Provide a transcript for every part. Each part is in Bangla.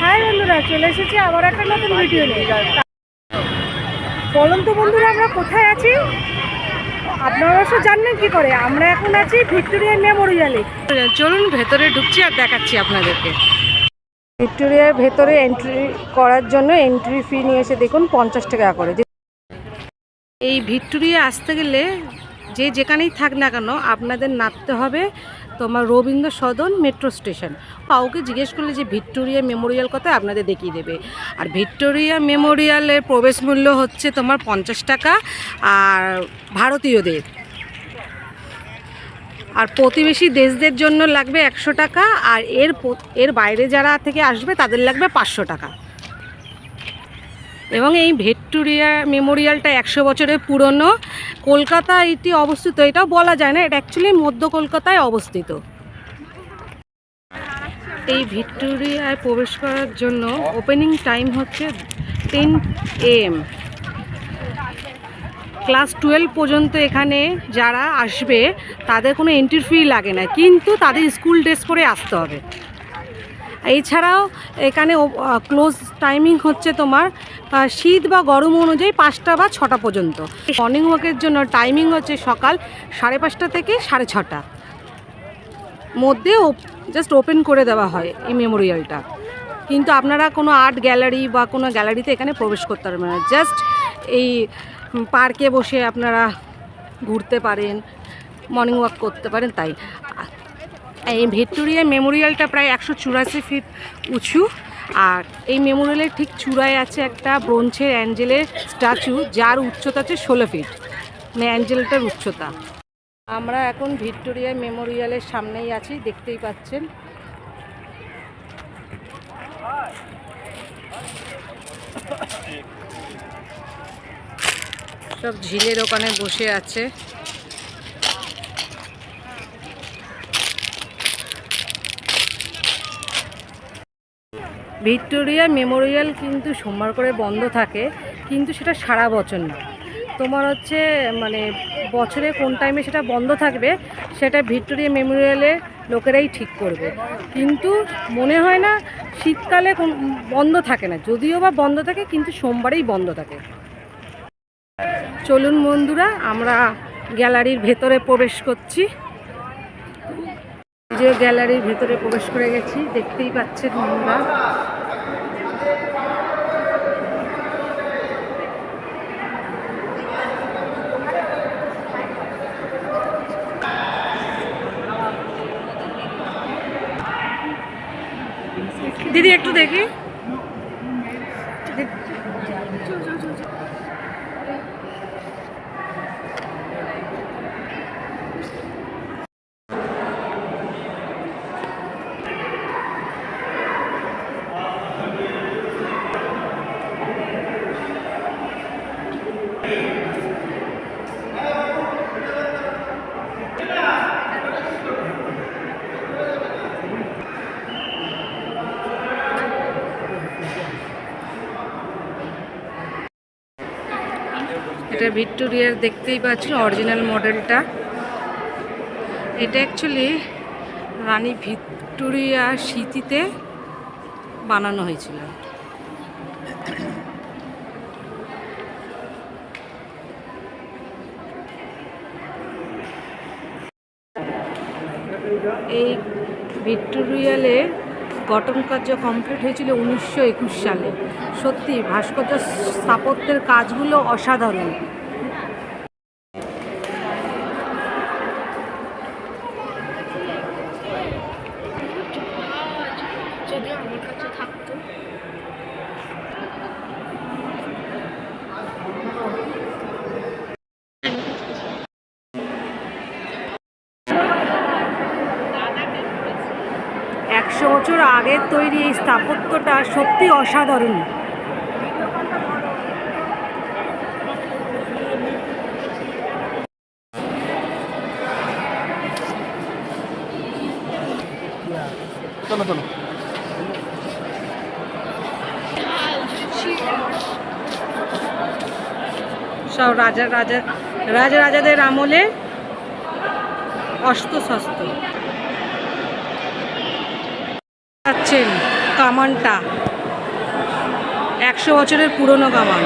হাই বন্ধুরা, চলে এসেছি আবার একটা নতুন ভিডিও নিয়ে। বলুন তো বন্ধুরা, আমরা কোথায় আছি? আপনারা অবশ্য জানবেন কি করে। আমরা এখন আছি ভিক্টোরিয়া মেমোরিয়ালে। চলুন ভেতরে ঢুকছি আর দেখাচ্ছি আপনাদেরকে। ভিক্টোরিয়ার ভেতরে এন্ট্রি করার জন্য এন্ট্রি ফি নিয়েছে দেখুন 50 টাকা করে। এই ভিক্টোরিয়া আসতে গেলে যে যেখানেই থাক না কেন আপনাদের নামতে হবে তোমার রবীন্দ্র সদন মেট্রো স্টেশন। কাউকে জিজ্ঞেস করলে যে ভিক্টোরিয়া মেমোরিয়াল কোথায় আপনাদের দেখিয়ে দেবে। আর ভিক্টোরিয়া মেমোরিয়ালের প্রবেশ মূল্য হচ্ছে তোমার 50 টাকা আর ভারতীয়দের, আর প্রতিবেশী দেশদের জন্য লাগবে 100 টাকা, আর এর বাইরে যারা থেকে আসবে তাদের লাগবে 500 টাকা। এবং এই ভিক্টোরিয়া মেমোরিয়ালটা 100 বছরের পুরনো। কলকাতা এটি অবস্থিত, এটাও বলা যায় না, এটা অ্যাকচুয়ালি মধ্য কলকাতায় অবস্থিত। এই ভিক্টোরিয়ায় প্রবেশ করার জন্য ওপেনিং টাইম হচ্ছে 10 AM। ক্লাস 12 পর্যন্ত এখানে যারা আসবে তাদের কোনো এন্ট্রি ফি লাগে না, কিন্তু তাদের স্কুল ড্রেস পরে আসতে হবে। এছাড়াও এখানে ক্লোজ টাইমিং হচ্ছে তোমার শীত বা গরম অনুযায়ী 5টা বা 6টা পর্যন্ত। মর্নিং ওয়াকের জন্য টাইমিং হচ্ছে সকাল 5:30 থেকে 6:30 মধ্যে জাস্ট ওপেন করে দেওয়া হয় এই মেমোরিয়ালটা। কিন্তু আপনারা কোনো আর্ট গ্যালারি বা কোনো গ্যালারিতে এখানে প্রবেশ করতে পারবেন না। জাস্ট এই পার্কে বসে আপনারা ঘুরতে পারেন, মর্নিং ওয়াক করতে পারেন। তাই এই ভিক্টোরিয়া মেমোরিয়ালটা প্রায় 184 ফিট উঁচু। আর এই মেমোরিয়ালের ঠিক চূড়ায় আছে একটা ব্রোঞ্জের অ্যাঞ্জেলের স্ট্যাচু, যার উচ্চতা আছে 16 ফিট, মানে অ্যাঞ্জেলটার উচ্চতা। আমরা এখন ভিক্টোরিয়া মেমোরিয়ালের সামনেই আছি, দেখতেই পাচ্ছেন। সব ঝিলের ওখানে বসে আছে। ভিক্টোরিয়া মেমোরিয়াল কিন্তু সোমবার করে বন্ধ থাকে, কিন্তু সেটা সারা বছর না। তোমার হচ্ছে মানে বছরে কোন টাইমে সেটা বন্ধ থাকবে সেটা ভিক্টোরিয়া মেমোরিয়ালের লোকেরাই ঠিক করবে। কিন্তু মনে হয় না শীতকালে বন্ধ থাকে না, যদিও বা বন্ধ থাকে কিন্তু সোমবারেই বন্ধ থাকে। চলুন বন্ধুরা, আমরা গ্যালারির ভেতরে প্রবেশ করছি। যে গ্যালারির ভেতরে প্রবেশ করে গেছি, দেখতেই পাচ্ছেন বন্ধুরা। দিদি একটু দেখি। এটা ভিক্টোরিয়ার, দেখতেই পাচ্ছেন অরিজিনাল মডেলটা। এটা অ্যাকচুয়ালি রানী ভিক্টোরিয়া স্মৃতিতে বানানো হয়েছিল। এই ভিক্টোরিয়ালে গঠন কার্য কমপ্লিট হয়েছিল 1921 সালে। সত্যি ভাস্কর্য স্থাপত্যের কাজগুলো অসাধারণ। যদি আমার কাছে থাকতো। একশো বছর আগের তৈরি এই স্থাপত্যটা সত্যি অসাধারণ। সব রাজাদের আমলে অস্ত্র শস্ত্র পাচ্ছেন। কামানটা 100 বছরের পুরনো কামান।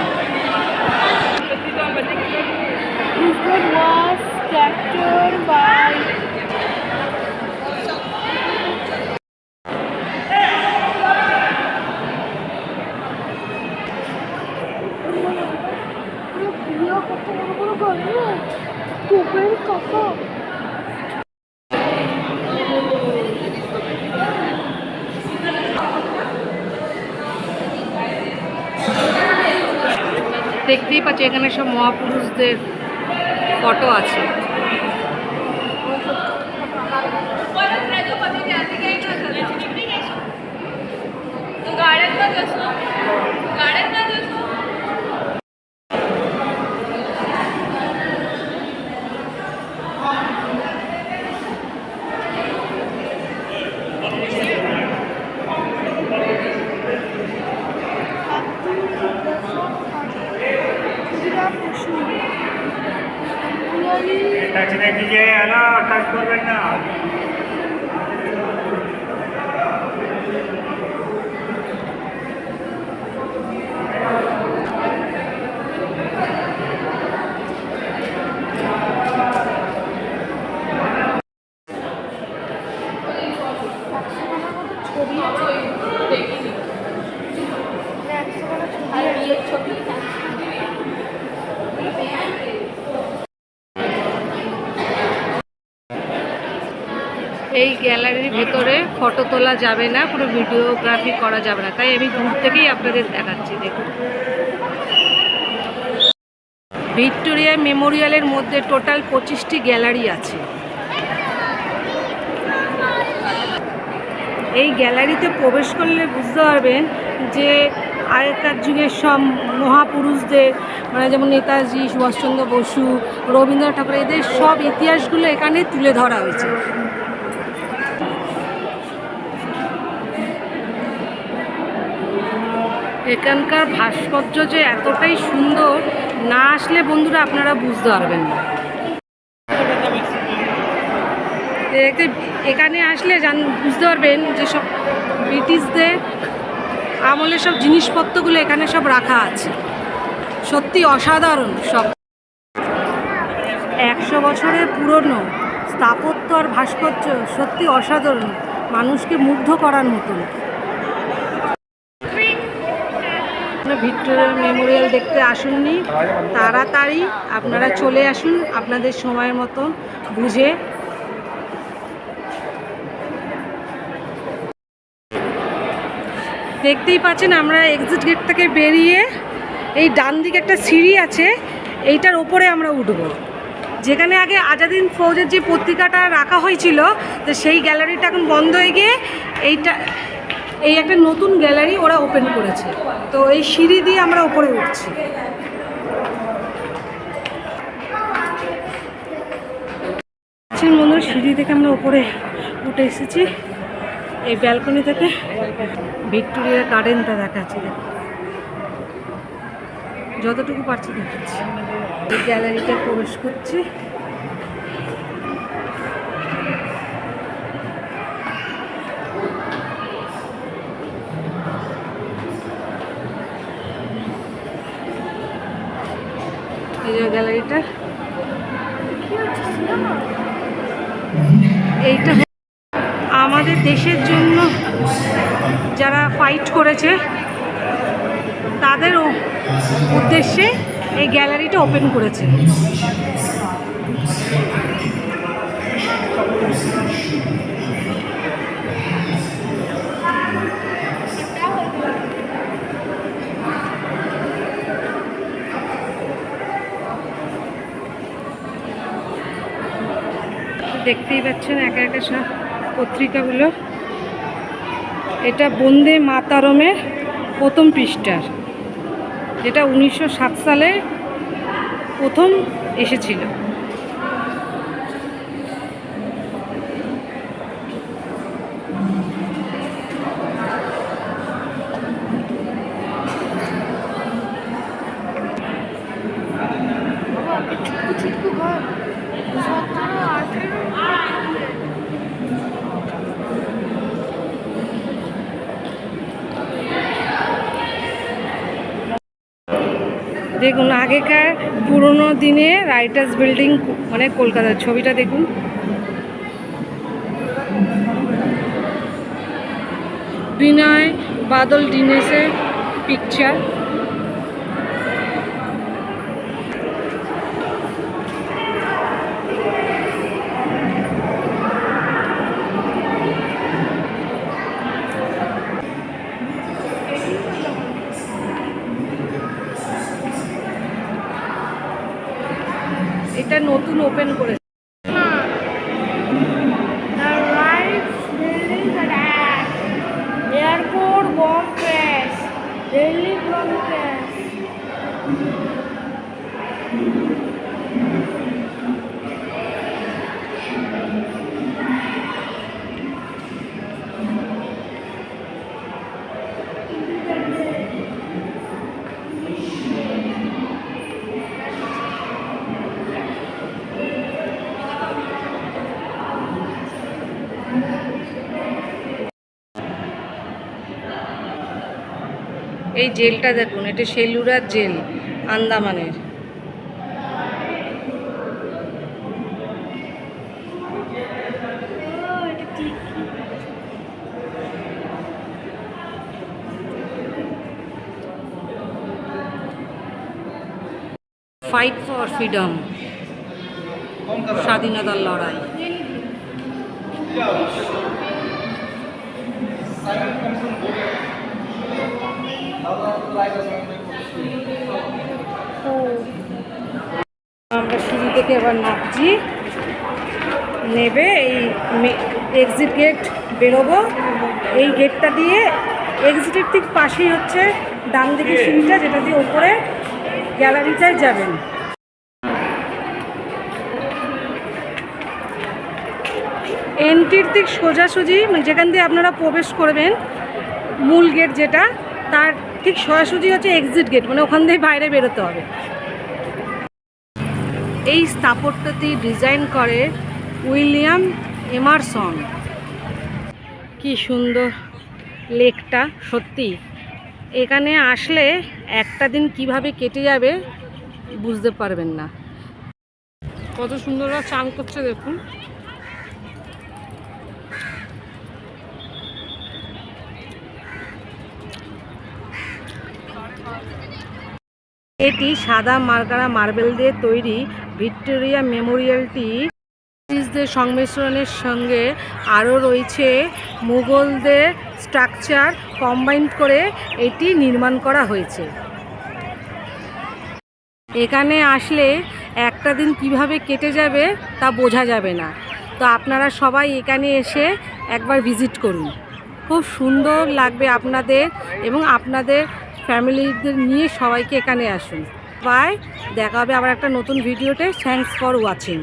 দেখতেই পাচ্ছি এখানে সব মহাপুরুষদের ফটো আছে। टच नहीं कीजिए, हेलो टच करবেন না। এই গ্যালারির ভেতরে ফটো তোলা যাবে না, কোনো ভিডিওগ্রাফি করা যাবে না, তাই আমি দূর থেকেই আপনাদের দেখাচ্ছি। দেখুন, ভিক্টোরিয়া মেমোরিয়ালের মধ্যে টোটাল 25টি গ্যালারি আছে। এই গ্যালারিতে প্রবেশ করলে বুঝতে পারবেন যে আগেকার যুগের সব মহাপুরুষদের, মানে যেমন নেতাজি সুভাষচন্দ্র বসু, রবীন্দ্রনাথ ঠাকুর, এদের সব ইতিহাসগুলো এখানে তুলে ধরা হয়েছে। এখানকার ভাস্কর্য যে এতটাই সুন্দর, না আসলে বন্ধুরা আপনারা বুঝতে পারবেন না। এখানে আসলে বুঝতে পারবেন যে সব ব্রিটিশদের আমলের সব জিনিসপত্রগুলো এখানে সব রাখা আছে। সত্যি অসাধারণ সব। 100 বছরের পুরনো স্থাপত্য আর ভাস্কর্য সত্যি অসাধারণ, মানুষকে মুগ্ধ করার মতন। ভিক্টোরিয়া মেমোরিয়াল দেখতে আসুননি, তাড়াতাড়ি আপনারা চলে আসুন আপনাদের সময়ের মতো বুঝে। দেখতেই পাচ্ছেন আমরা এক্সিট গেট থেকে বেরিয়ে এই ডান দিকে একটা সিঁড়ি আছে, এইটার ওপরে আমরা উঠব, যেখানে আগে আজাদিন ফৌজের যে পত্রিকাটা রাখা হয়েছিল, তো সেই গ্যালারিটা এখন বন্ধ হয়ে গিয়ে এই একটা নতুন গ্যালারি ওরা ওপেন করেছে। তো এই সিঁড়ি দিয়ে আমরা ওপরে উঠছি। মনে হয় সিঁড়ি থেকে আমরা ওপরে উঠে এসেছি। এই ব্যালকনি থেকে ভিক্টোরিয়া গার্ডেনটা দেখাচ্ছি, যতটুকু পারছি দেখাচ্ছি। এই গ্যালারিতে প্রবেশ করছি। এই যে গ্যালারিটা, এইটা আমাদের দেশের জন্য যারা ফাইট করেছে তাদের উদ্দেশ্যে এই গ্যালারিটা ওপেন করেছে। দেখতেই পাচ্ছেন একা একা সব পত্রিকাগুলো। এটা বন্দে মাতারমের প্রথম পৃষ্ঠার, যেটা 1907 সালে প্রথম এসেছিল। দেখুন আগেকার পুরনো দিনে রাইটার্স বিল্ডিং, মানে কলকাতার ছবিটা দেখুন। বিনয় বাদল দীনেশের পিকচার। এটা নতুন ওপেন করেছে। The rights buildings attack. Airport bomb crash. Delhi bomb crash. এই জেলটা দেখুন, এটা সেলুলার জেল আন্দামানের। ফাইট ফর ফ্রিডম, স্বাধীনতার লড়াই। আমরা সিঁড়ি থেকে এবার নামছি, নেবে এই এক্সিট গেট বেরোবো। এই গেটটা দিয়ে এক্সিটের ঠিক পাশেই হচ্ছে ডান দিকে সিঁড়িটা, যেটা দিয়ে ওপরে গ্যালারিটায় যাবেন। এন্ট্রির দিক সোজাসুজি, মানে যেখান দিয়ে আপনারা প্রবেশ করবেন মূল গেট যেটা, তার ঠিক সোজাসুজি হচ্ছে এক্সিট গেট, মানে ওখান দিয়ে বাইরে বেরোতে হবে। এই স্থাপত্যটি ডিজাইন করে উইলিয়াম এমারসন। কি সুন্দর লেকটা, সত্যি এখানে আসলে একটা দিন কিভাবে কেটে যাবে বুঝতে পারবেন না। কত সুন্দরভাবে চান করছে দেখুন। এটি সাদা মার্কারা মার্বেল দিয়ে তৈরি ভিক্টোরিয়া মেমোরিয়ালটি ব্রিটিশদের সংমিশ্রণের সঙ্গে আরও রয়েছে মুঘলদের স্ট্রাকচার কম্বাইন করে এটি নির্মাণ করা হয়েছে। এখানে আসলে একটা দিন কিভাবে কেটে যাবে তা বোঝা যাবে না। তো আপনারা সবাই এখানে এসে একবার ভিজিট করুন, খুব সুন্দর লাগবে আপনাদের, এবং আপনাদের ফ্যামিলিদের নিয়ে সবাইকে এখানে আসুন। বাই, দেখা হবে আবার একটা নতুন ভিডিওতে। Thanks for watching.